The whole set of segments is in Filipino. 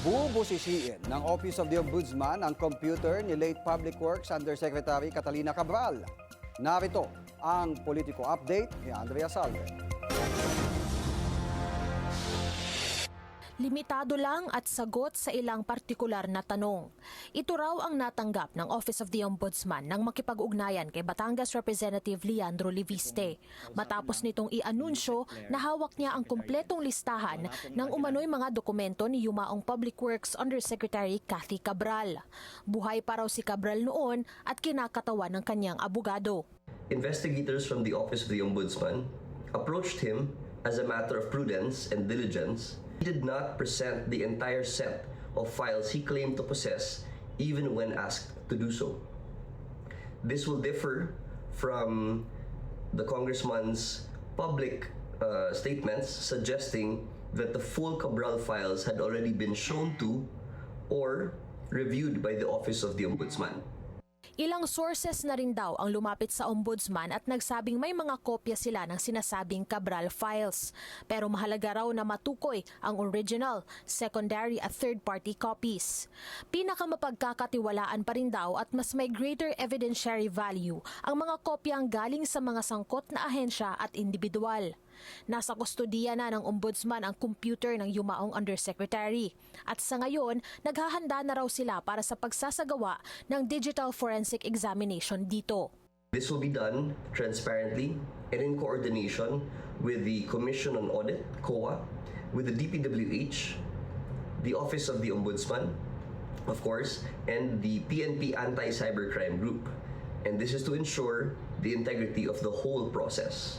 Bubusisiin ng Office of the Ombudsman ang computer ni late Public Works Undersecretary Catalina Cabral. Narito ang politiko update ni Andrea Salve. Limitado lang at sagot sa ilang partikular na tanong. Ito raw ang natanggap ng Office of the Ombudsman nang makipag-ugnayan kay Batangas Representative Leandro Leviste. Matapos nitong i-anunsyo na hawak niya ang kumpletong listahan ng umano'y mga dokumento ni yumaong Public Works Undersecretary Cathy Cabral. Buhay pa raw si Cabral noon at kinakatawan ng kanyang abogado. Investigators from the Office of the Ombudsman approached him as a matter of prudence and diligence. He did not present the entire set of files he claimed to possess even when asked to do so. This will differ from the congressman's public statements suggesting that the full Cabral files had already been shown to or reviewed by the Office of the Ombudsman. Ilang sources na rin daw ang lumapit sa ombudsman at nagsabing may mga kopya sila ng sinasabing Cabral files. Pero mahalaga raw na matukoy ang original, secondary at third-party copies. Pinakamapagkakatiwalaan pa rin daw at mas may greater evidentiary value ang mga kopyang galing sa mga sangkot na ahensya at individual. Nasa kustodiya na ng ombudsman ang computer ng yumaong undersecretary. At sa ngayon, naghahanda na raw sila para sa pagsasagawa ng digital forensic examination dito. This will be done transparently and in coordination with the Commission on Audit, COA, with the DPWH, the Office of the Ombudsman, of course, and the PNP Anti-Cybercrime Group. And this is to ensure the integrity of the whole process.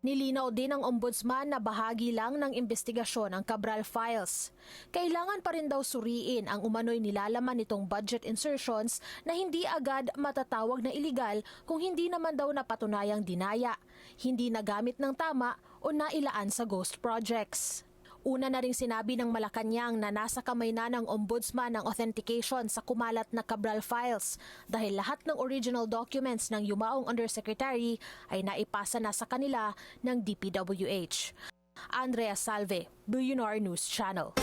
Nilinaw din ng ombudsman na bahagi lang ng investigasyon ang Cabral files. Kailangan pa rin daw suriin ang umano'y nilalaman nitong budget insertions na hindi agad matatawag na iligal kung hindi naman daw napatunayang dinaya, hindi nagamit ng tama o nailaan sa ghost projects. Una na ring sinabi ng Malacanang na nasa kamay na ng ombudsman ang authentication sa kumalat na Cabral files dahil lahat ng original documents ng yumaong undersecretary ay naipasa na sa kanila ng DPWH. Andrea Salve, Billionaire News Channel.